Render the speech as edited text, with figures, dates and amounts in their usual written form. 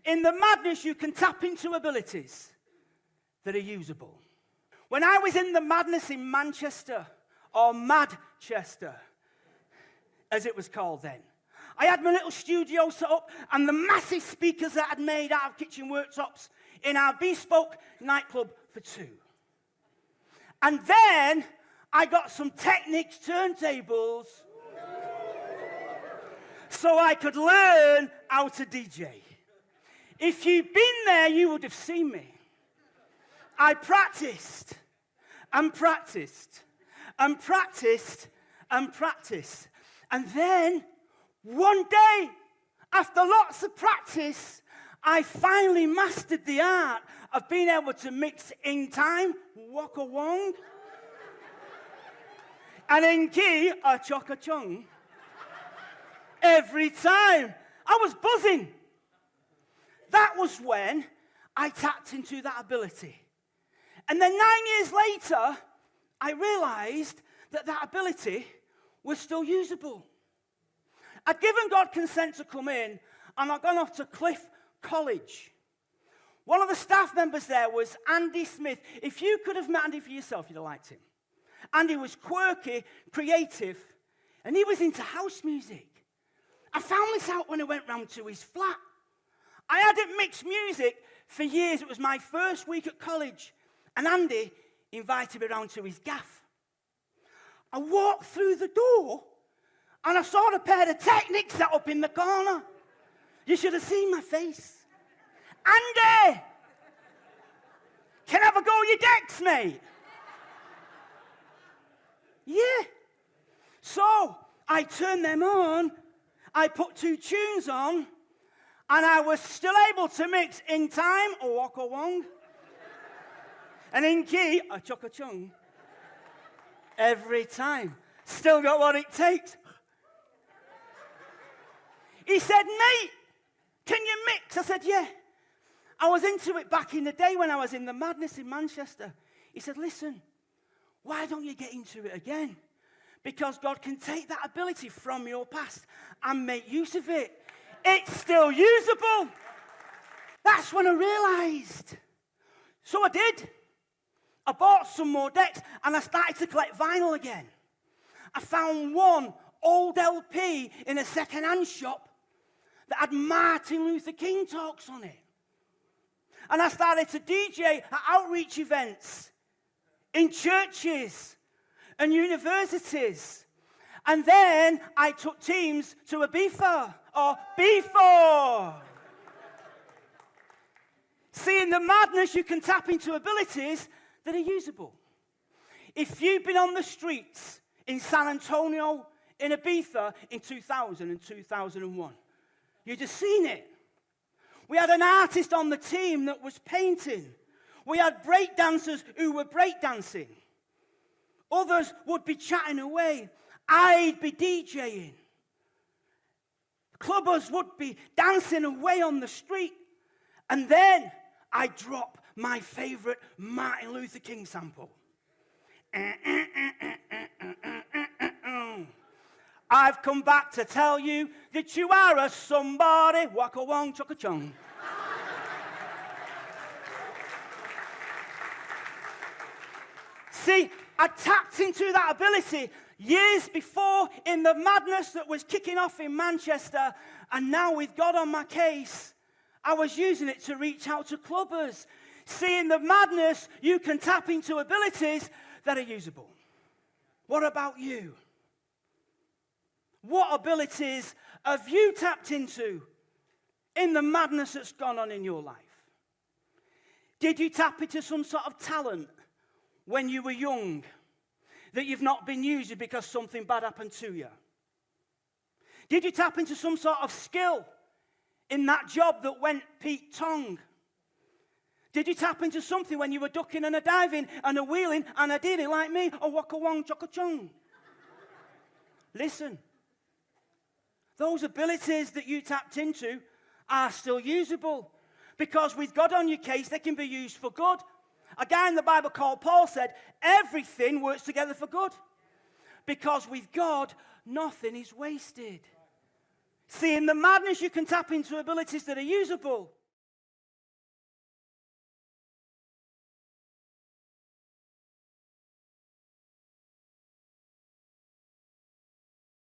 In the madness, you can tap into abilities that are usable. When I was in the madness in Manchester, or Madchester, as it was called then, I had my little studio set up and the massive speakers that I'd made out of kitchen worktops in our bespoke nightclub for 2. And then I got some Technics turntables so I could learn how to DJ. If you'd been there, you would have seen me. I practiced and practiced and practiced and practiced. And then, one day, after lots of practice, I finally mastered the art of being able to mix in time, waka wong, and in key, a chock a chung. Every time. I was buzzing. That was when I tapped into that ability. And then 9 years later, I realized that that ability was still usable. I'd given God consent to come in, and I'd gone off to Cliff College. One of the staff members there was Andy Smith. If you could have met Andy for yourself, you'd have liked him. Andy was quirky, creative, and he was into house music. I found this out when I went round to his flat. I hadn't mixed music for years. It was my first week at college, and Andy invited me round to his gaff. I walked through the door, and I saw a pair of Technics set up in the corner. You should have seen my face. Andy! Can I have a go at your decks, mate? Yeah. So, I turned them on, I put 2 tunes on, and I was still able to mix in time, a waka wong, and in key, a chock a chung. Every time. Still got what it takes. He said, mate, can you mix? I said, yeah. I was into it back in the day when I was in the madness in Manchester. He said, listen, why don't you get into it again? Because God can take that ability from your past and make use of it. It's still usable. That's when I realized. So I did. I bought some more decks and I started to collect vinyl again. I found one old LP in a second-hand shop that had Martin Luther King talks on it. And I started to DJ at outreach events in churches and universities. And then I took teams to a B4 or B4. See, in the madness, you can tap into abilities that are usable. If you've been on the streets in San Antonio, in Ibiza, in 2000 and 2001, you'd have seen it. We had an artist on the team that was painting. We had break dancers who were break dancing. Others would be chatting away. I'd be DJing. Clubbers would be dancing away on the street. And then I'd drop my favorite Martin Luther King sample. I've come back to tell you that you are a somebody. Waka wong, chocka chung. See, I tapped into that ability years before in the madness that was kicking off in Manchester, and now with God on my case, I was using it to reach out to clubbers. See, in the madness, you can tap into abilities that are usable. What about you? What abilities have you tapped into in the madness that's gone on in your life? Did you tap into some sort of talent when you were young that you've not been using because something bad happened to you? Did you tap into some sort of skill in that job that went Pete Tong? Did you tap into something when you were ducking and a diving and a wheeling and a dealing like me, a waka wong chocka chung? Listen, those abilities that you tapped into are still usable because with God on your case, they can be used for good. A guy in the Bible called Paul said, everything works together for good because with God, nothing is wasted. See, in the madness, you can tap into abilities that are usable.